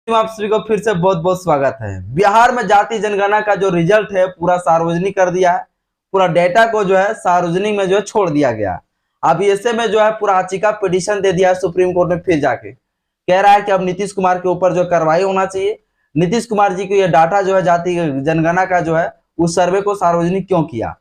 आप सभी को फिर से बहुत बहुत स्वागत है। बिहार में जाति जनगणना का जो रिजल्ट है पूरा सार्वजनिक कर दिया है। पूरा डेटा को जो है सार्वजनिक में जो है छोड़ दिया गया। अब ऐसे में जो है पूरा याचिका पिटीशन दे दिया है सुप्रीम कोर्ट में। फिर जाके कह रहा है कि अब नीतीश कुमार के ऊपर जो कार्रवाई होना चाहिए। नीतीश कुमार जी को यह डाटा जो है जाति जनगणना का जो है उस सर्वे को सार्वजनिक क्यों किया।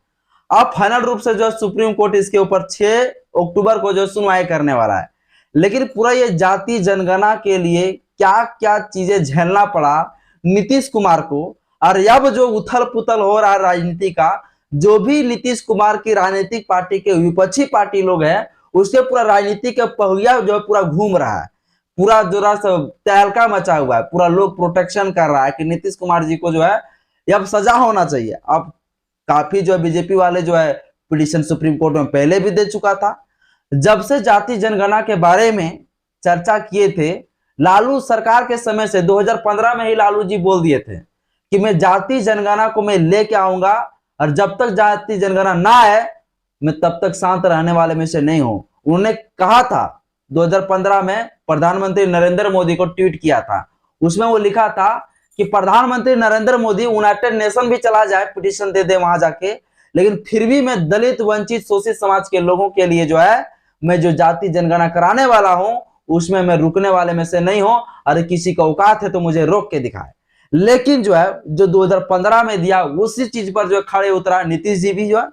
अब फाइनल रूप से जो सुप्रीम कोर्ट इसके ऊपर 6 अक्टूबर को जो सुनवाई करने वाला है। लेकिन पूरा ये जाति जनगणना के लिए क्या क्या चीजें झेलना पड़ा नीतीश कुमार को, और अब जो उथल पुथल हो रहा है राजनीति का, जो भी नीतीश कुमार की राजनीतिक पार्टी के विपक्षी पार्टी लोग हैं उसके पूरा राजनीति का पहिया जो है पूरा घूम रहा है। पूरा जोरा से तहलका मचा हुआ है। पूरा लोग प्रोटेक्शन कर रहा है कि नीतीश कुमार जी को जो है अब सजा होना चाहिए। अब काफी जो है बीजेपी वाले जो है पिटीशन सुप्रीम कोर्ट में पहले भी दे चुका था। जब से जाति जनगणना के बारे में चर्चा किए थे लालू सरकार के समय से 2015 में ही लालू जी बोल दिए थे कि मैं जाति जनगणना को मैं लेके आऊंगा, और जब तक जाति जनगणना ना आए मैं तब तक शांत रहने वाले में से नहीं हूं। उन्होंने कहा था 2015 में प्रधानमंत्री नरेंद्र मोदी को ट्वीट किया था। उसमें वो लिखा था कि प्रधानमंत्री नरेंद्र मोदी यूनाइटेड नेशन भी चला जाए, पिटीशन दे दे वहां जाके, लेकिन फिर भी मैं दलित वंचित शोषित समाज के लोगों के लिए जो है मैं जो जाति जनगणना कराने वाला हूं उसमें मैं रुकने वाले में से नहीं हूं। अरे किसी का औकात है तो मुझे रोक के दिखाए। लेकिन जो है जो 2015 में दिया उसी चीज पर जो खड़े उतरा नीतीश जी भी, जो है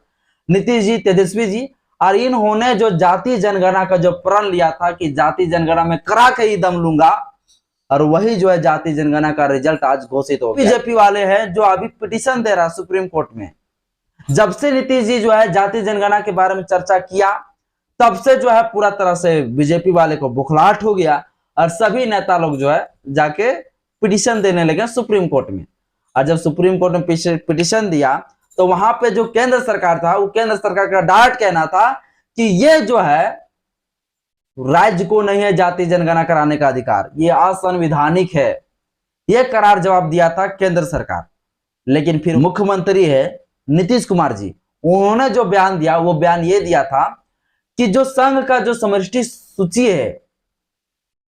नीतीश जी, तेजस्वी जी, और इन्होंने जो जाति जनगणना का जो प्रण लिया था कि जाति जनगणना में करा के ही दम लूंगा, और वही जो है जाति जनगणना का रिजल्ट आज घोषित हो गया। बीजेपी वाले हैं जो अभी पिटीशन दे रहा सुप्रीम कोर्ट में। जब से नीतीश जी जो है जाति जनगणना के बारे में चर्चा किया तब से जो है पूरा तरह से बीजेपी वाले को बुखलाहट हो गया, और सभी नेता लोग जो है जाके पिटीशन देने लगे सुप्रीम कोर्ट में। और जब सुप्रीम कोर्ट में पिटीशन दिया तो वहां पे जो केंद्र सरकार था वो केंद्र सरकार का डायरेक्ट कहना था कि ये जो है राज्य को नहीं है जाति जनगणना कराने का अधिकार, ये असंवैधानिक है। ये करार जवाब दिया था केंद्र सरकार। लेकिन फिर मुख्यमंत्री है नीतीश कुमार जी, उन्होंने जो बयान दिया वो बयान ये दिया था कि जो संघ का जो समष्टि सूची है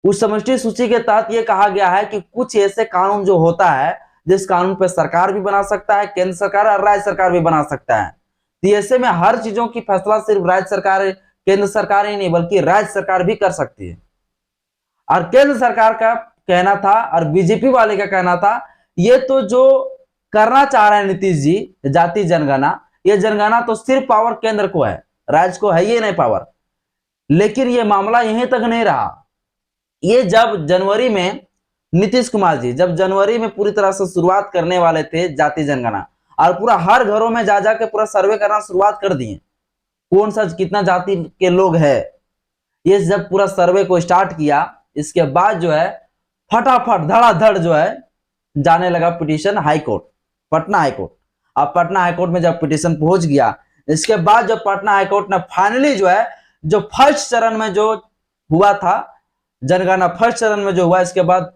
उस समष्टि सूची के तहत ये कहा गया है कि कुछ ऐसे कानून जो होता है जिस कानून पे सरकार भी बना सकता है, केंद्र सरकार और राज्य सरकार भी बना सकता है। तो ऐसे में हर चीजों की फैसला सिर्फ राज्य सरकार, केंद्र सरकार ही नहीं बल्कि राज्य सरकार भी कर सकती है। और केंद्र सरकार का कहना था और बीजेपी वाले का कहना था ये तो जो करना चाह रहे हैं नीतीश जी जाति जनगणना, ये जनगणना तो सिर्फ पावर केंद्र को है, राज्य को है ये नहीं पावर। लेकिन ये मामला यहीं तक नहीं रहा। ये जब जनवरी में नीतीश कुमार जी जब जनवरी में पूरी तरह से शुरुआत करने वाले थे जाति जनगणना, और पूरा हर घरों में जा जाके पूरा सर्वे करना शुरुआत कर दिए कौन सा कितना जाति के लोग है। ये जब पूरा सर्वे को स्टार्ट किया इसके बाद जो है फटाफट धड़ाधड़ जो है जाने लगा पिटीशन हाईकोर्ट, पटना हाईकोर्ट। अब पटना हाईकोर्ट में जब पिटीशन पहुंच गया इसके बाद जो पटना हाईकोर्ट ने फाइनली जो है जो फर्स्ट चरण में जो हुआ था जनगणना, फर्स्ट चरण में जो हुआ, इसके बाद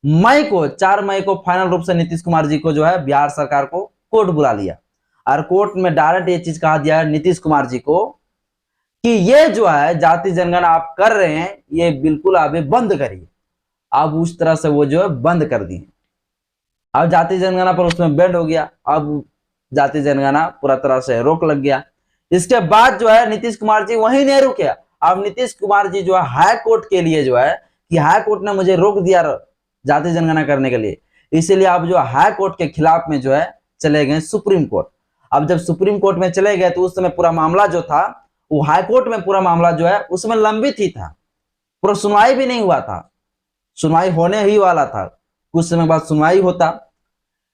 मई को 4 मई को फाइनल रूप से नीतीश कुमार जी को जो है बिहार सरकार को कोर्ट बुला लिया, और कोर्ट में डायरेक्ट ये चीज कहा दिया है नीतीश कुमार जी को कि ये जो है जाति जनगणना आप कर रहे हैं ये बिल्कुल अभी बंद करिए। अब उस तरह से वो जो है बंद कर दिए। अब जाति जनगणना पर उसमें बैंड हो गया। अब जाति जनगणना पूरा तरह से रोक लग गया। इसके बाद जो है नीतीश कुमार जी वहीं नहीं रुके। अब नीतीश कुमार जी जो है हाई कोर्ट के लिए जो है कि हाई कोर्ट ने मुझे रोक दिया जाति जनगणना करने के लिए, इसीलिए अब जो हाई कोर्ट के खिलाफ में जो है चले गए सुप्रीम कोर्ट। अब जब सुप्रीम कोर्ट में चले गए तो उस समय पूरा मामला जो था वो हाई कोर्ट में पूरा मामला जो है उसमें लंबित ही था, पूरा सुनवाई भी नहीं हुआ था। सुनवाई होने ही वाला था, कुछ समय बाद सुनवाई होता,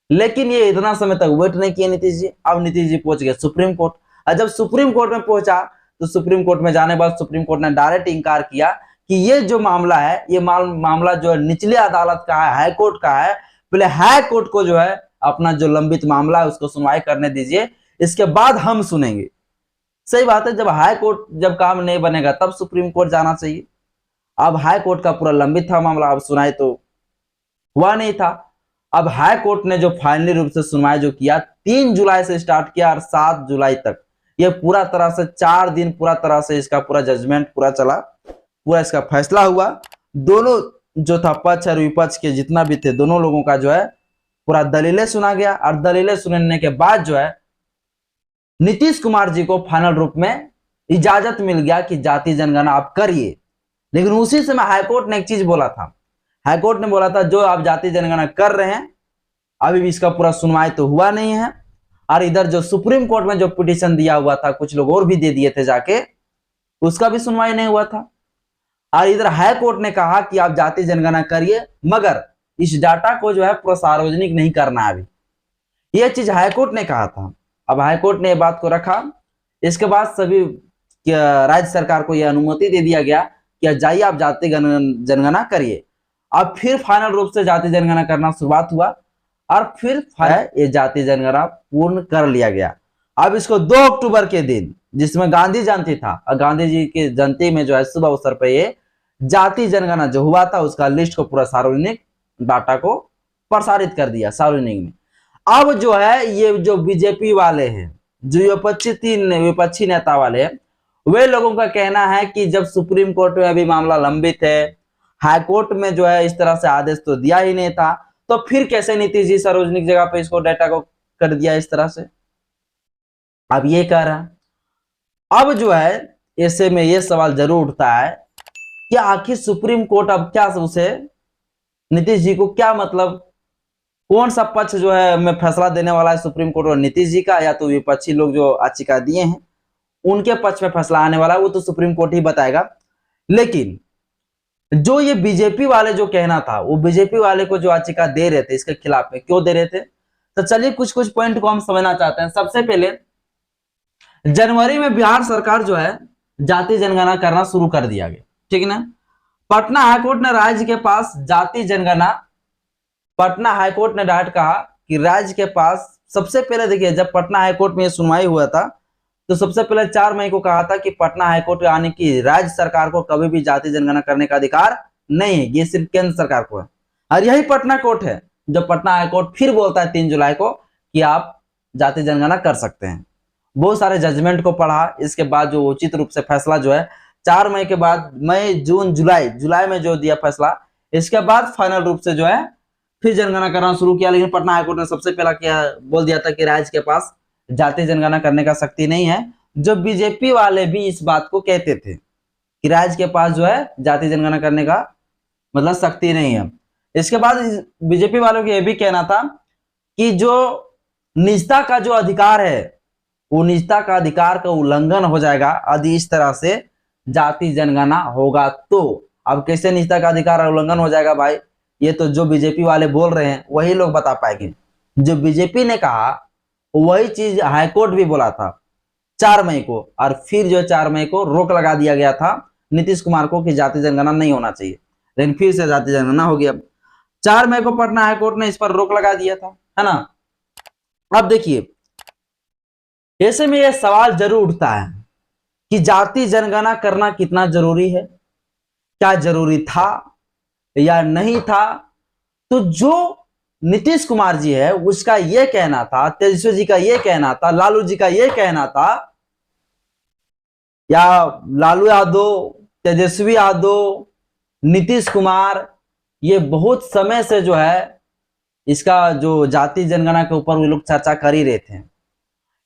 लेकिन ये इतना समय तक वेट नहीं किए नीतीश जी। अब नीतीश जी पहुंच गए सुप्रीम कोर्ट, और जब सुप्रीम कोर्ट में पहुंचा तो सुप्रीम कोर्ट में जाने बाद सुप्रीम कोर्ट ने डायरेक्ट इनकार किया कि ये जो मामला है ये मामला जो है निचली अदालत का है, हाई कोर्ट का है। पहले हाई कोर्ट को जो है अपना जो लंबित मामला है उसको सुनवाई करने दीजिए, इसके बाद हम सुनेंगे। सही बात है, जब हाई कोर्ट जब काम नहीं बनेगा तब सुप्रीम कोर्ट जाना चाहिए। अब हाई कोर्ट का पूरा लंबित था मामला, अब सुनाई तो हुआ नहीं था। अब हाई कोर्ट ने जो फाइनली रूप से सुनवाई जो किया 3 जुलाई से स्टार्ट किया और 7 जुलाई तक ये पूरा तरह से 4 दिन पूरा तरह से इसका पूरा जजमेंट पूरा चला, पूरा इसका फैसला हुआ। दोनों जो था पक्ष और विपक्ष के जितना भी थे दोनों लोगों का जो है पूरा दलीलें सुना गया, और दलीलें सुनने के बाद जो है नीतीश कुमार जी को फाइनल रूप में इजाजत मिल गया कि जाति जनगणना आप करिए। लेकिन उसी समय हाईकोर्ट ने एक चीज बोला था, हाईकोर्ट ने बोला था जो आप जाति जनगणना कर रहे हैं अभी भी इसका पूरा सुनवाई तो हुआ नहीं है, और इधर जो सुप्रीम कोर्ट में जो पिटीशन दिया हुआ था कुछ लोग और भी दे दिए थे जाके, उसका भी सुनवाई नहीं हुआ था। और इधर हाई कोर्ट ने कहा कि आप जाति जनगणना करिए मगर इस डाटा को जो है पूरा सार्वजनिक नहीं करना है। अभी यह चीज हाई कोर्ट ने कहा था। अब हाई कोर्ट ने यह बात को रखा, इसके बाद सभी राज्य सरकार को यह अनुमति दे दिया गया कि जाइए आप जाति जनगणना करिए। अब फिर फाइनल रूप से जाति जनगणना करना शुरुआत हुआ और फिर ये जाति जनगणना पूर्ण कर लिया गया। अब इसको 2 अक्टूबर के दिन, जिसमें गांधी जयंती था, और गांधी जी की जयंती में जो है शुभ अवसर पर ये जाति जनगणना जो हुआ था उसका लिस्ट को पूरा सार्वजनिक डाटा को प्रसारित कर दिया सार्वजनिक में। अब जो है ये जो बीजेपी वाले हैं, जो विपक्षी नेता वाले, वे लोगों का कहना है कि जब सुप्रीम कोर्ट में अभी मामला लंबित है, हाई कोर्ट में जो है इस तरह से आदेश तो दिया ही नहीं था, तो फिर कैसे नीतीश जी सार्वजनिक जगह पे इसको डाटा को कर दिया इस तरह से। अब ये कह रहा, अब जो है ऐसे में ये सवाल जरूर उठता है कि आखिर सुप्रीम कोर्ट अब क्या उसे नीतीश जी को क्या मतलब कौन सा पक्ष जो है में फैसला देने वाला है सुप्रीम कोर्ट और नीतीश जी का, या तो विपक्षी लोग जो याचिका दिए हैं उनके पक्ष में फैसला आने वाला है, वो तो सुप्रीम कोर्ट ही बताएगा। लेकिन जो ये बीजेपी वाले जो कहना था, वो बीजेपी वाले को जो याचिका दे रहे थे इसके खिलाफ में क्यों दे रहे थे, तो चलिए कुछ कुछ पॉइंट को हम समझना चाहते हैं। सबसे पहले जनवरी में बिहार सरकार जो है जाति जनगणना करना शुरू कर दिया गया, ठीक है ना। पटना हाईकोर्ट ने राज्य के पास जाति जनगणना, पटना हाईकोर्ट ने डायरेक्ट कहा कि राज्य के पास, सबसे पहले देखिए जब पटना हाईकोर्ट में यह सुनवाई हुआ था तो सबसे पहले 4 मई को कहा था कि पटना हाईकोर्ट यानी कि राज्य सरकार को कभी भी जाति जनगणना करने का अधिकार नहीं है, ये सिर्फ केंद्र सरकार को है। और यही पटना कोर्ट है जो पटना हाईकोर्ट फिर बोलता है 3 जुलाई को कि आप जाति जनगणना कर सकते हैं। बहुत सारे जजमेंट को पढ़ा, इसके बाद जो उचित रूप से फैसला जो है 4 मई के बाद मई जून जुलाई में जो दिया फैसला, इसके बाद फाइनल रूप से जो है फिर जनगणना करना शुरू किया। लेकिन पटना हाईकोर्ट ने सबसे पहला क्या बोल दिया था कि राज्य के पास जाति जनगणना करने का शक्ति नहीं है। जो बीजेपी वाले भी इस बात को कहते थे कि राज्य के पास जो है जाति जनगणना करने का मतलब शक्ति नहीं है। इसके बाद बीजेपी वालों को यह भी कहना था कि जो निजता का जो अधिकार है वो निजता का अधिकार का उल्लंघन हो जाएगा यदि इस तरह से जाति जनगणना होगा। तो अब कैसे निजता का अधिकार उल्लंघन हो जाएगा भाई, ये तो जो बीजेपी वाले बोल रहे हैं वही लोग बता पाएंगे। जो बीजेपी ने कहा वही चीज हाईकोर्ट भी बोला था 4 मई को, और फिर जो 4 मई को रोक लगा दिया गया था नीतीश कुमार को कि जाति जनगणना नहीं होना चाहिए, लेकिन फिर से जाति जनगणना हो गया। 4 मई को पटना हाईकोर्ट ने इस पर रोक लगा दिया था, है ना। अब देखिए ऐसे में यह सवाल जरूर उठता है कि जाति जनगणना करना कितना जरूरी है, क्या जरूरी था या नहीं था। तो जो नीतीश कुमार जी है उसका यह कहना था, तेजस्वी जी का यह कहना था, लालू जी का यह कहना था, या लालू यादव, तेजस्वी यादव, नीतीश कुमार, ये बहुत समय से जो है इसका जो जाति जनगणना के ऊपर वो लोग चर्चा कर ही रहे थे।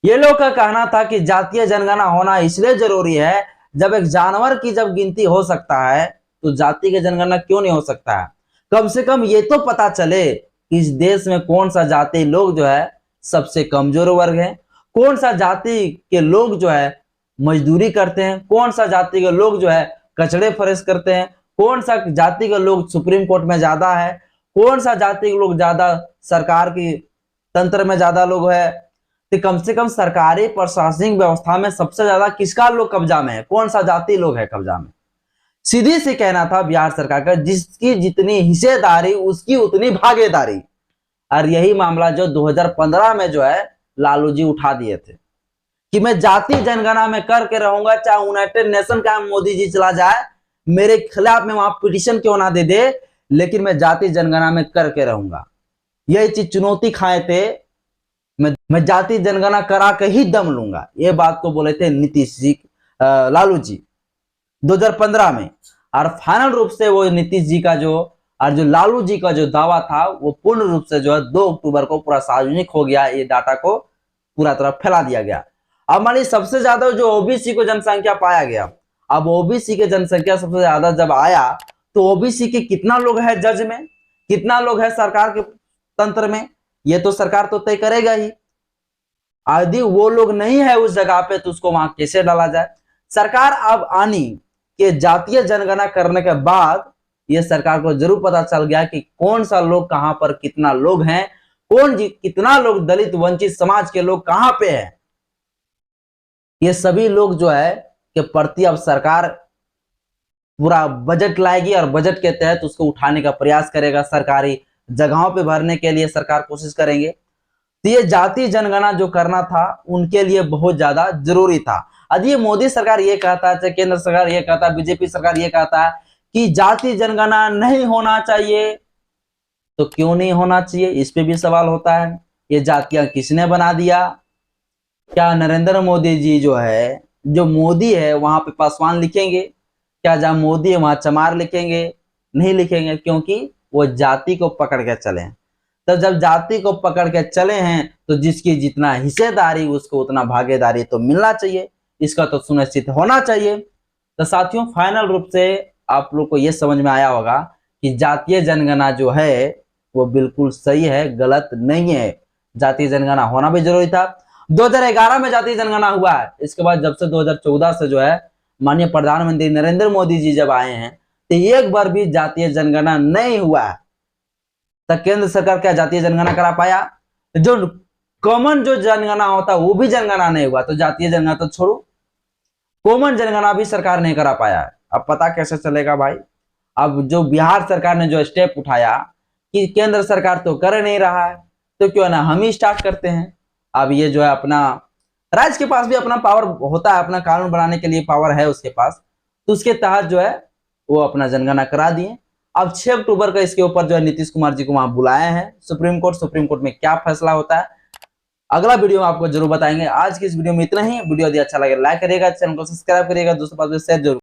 ये लोग का कहना था कि जातीय जनगणना होना इसलिए जरूरी है, जब एक जानवर की जब गिनती हो सकता है तो जाति की जनगणना क्यों नहीं हो सकता है। कम से कम ये तो पता चले कि इस देश में कौन सा जाति लोग जो है सबसे कमजोर वर्ग है, कौन सा जाति के लोग जो है मजदूरी करते हैं, कौन सा जाति के लोग जो है कचड़े फरेश करते हैं, कौन सा जाति के लोग सुप्रीम कोर्ट में ज्यादा है, कौन सा जाति के लोग ज्यादा सरकार की तंत्र में ज्यादा लोग है। तो कम से कम सरकारी प्रशासनिक व्यवस्था में सबसे ज्यादा किसका लोग कब्जा में है, कौन सा जाति लोग है कब्जा में। सीधी से कहना था बिहार सरकार का, जिसकी जितनी हिस्सेदारी उसकी उतनी भागीदारी। और यही मामला जो 2015 में जो है लालू जी उठा दिए थे कि मैं जाति जनगणना में करके रहूंगा, चाहे यूनाइटेड नेशन का मोदी जी चला जाए मेरे खिलाफ में वहां पिटीशन क्यों ना दे दे, लेकिन मैं जाति जनगणना में करके रहूंगा। यही चीज चुनौती खाए थे, मैं जाति जनगणना करा के ही दम लूंगा, ये बात को बोले थे नीतीश जी, लालू जी 2015 में। और फाइनल रूप से वो नीतीश जी का जो और जो लालू जी का जो दावा था वो पूर्ण रूप से जो है 2 अक्टूबर को पूरा सार्वजनिक हो गया। ये डाटा को पूरा तरह फैला दिया गया। अब मानिए सबसे ज्यादा जो ओबीसी को जनसंख्या पाया गया, अब ओबीसी के जनसंख्या सबसे ज्यादा जब आया तो ओबीसी के कितना लोग है जज में, कितना लोग है सरकार के तंत्र में, ये तो सरकार तो तय करेगा ही। यदि वो लोग नहीं है उस जगह पे तो उसको वहां कैसे डाला जाए। सरकार अब आनी के जातीय जनगणना करने के बाद ये सरकार को जरूर पता चल गया कि कौन सा लोग कहां पर कितना लोग हैं, कितना लोग दलित वंचित समाज के लोग कहां पे हैं। ये सभी लोग जो है के प्रति अब सरकार पूरा बजट लाएगी और बजट के तहत उसको उठाने का प्रयास करेगा। सरकारी जगहों पे भरने के लिए सरकार कोशिश करेंगे। तो ये जाति जनगणना जो करना था उनके लिए बहुत ज्यादा जरूरी था। यदि ये मोदी सरकार ये कहता है, केंद्र सरकार ये कहता है, बीजेपी सरकार ये कहता है कि जाति जनगणना नहीं होना चाहिए, तो क्यों नहीं होना चाहिए, इस पे भी सवाल होता है। ये जातियां किसने बना दिया? क्या नरेंद्र मोदी जी जो है, जो मोदी है वहां पे पासवान लिखेंगे? क्या जहां मोदी है वहां चमार लिखेंगे? नहीं लिखेंगे, क्योंकि वो जाति को पकड़ के चले हैं। तो जब जाति को पकड़ के चले हैं तो जिसकी जितना हिस्सेदारी उसको उतना भागीदारी तो मिलना चाहिए, इसका तो सुनिश्चित होना चाहिए। तो साथियों फाइनल रूप से आप लोग को यह समझ में आया होगा कि जातीय जनगणना जो है वो बिल्कुल सही है, गलत नहीं है। जातीय जनगणना होना भी जरूरी था। 2011 में जातीय जनगणना हुआ है। इसके बाद जब से 2014 से जो है माननीय प्रधानमंत्री नरेंद्र मोदी जी जब आए हैं तो एक बार भी जातीय जनगणना नहीं हुआ है। तो केंद्र सरकार क्या जातीय जनगणना करा पाया? जो कॉमन जो जनगणना होता वो भी जनगणना नहीं हुआ, तो जातीय जनगणना तो छोड़ो, कॉमन जनगणना भी सरकार नहीं करा पाया है। अब पता कैसे चलेगा भाई? अब जो बिहार सरकार ने जो स्टेप उठाया कि केंद्र सरकार तो कर नहीं रहा है, तो क्यों ना हम ही स्टार्ट करते हैं। अब ये जो है अपना राज्य के पास भी अपना पावर होता है, अपना कानून बनाने के लिए पावर है उसके पास, तो उसके तहत जो है वो अपना जनगणना करा दिए। अब 6 अक्टूबर का इसके ऊपर जो है नीतीश कुमार जी को वहां बुलाए हैं सुप्रीम कोर्ट में क्या फैसला होता है अगला वीडियो में आपको जरूर बताएंगे। आज की इस वीडियो में इतना ही। वीडियो यदि अच्छा लगे लाइक करिएगा, चैनल को सब्सक्राइब करिएगा, दोस्तों पास शेयर जरूर।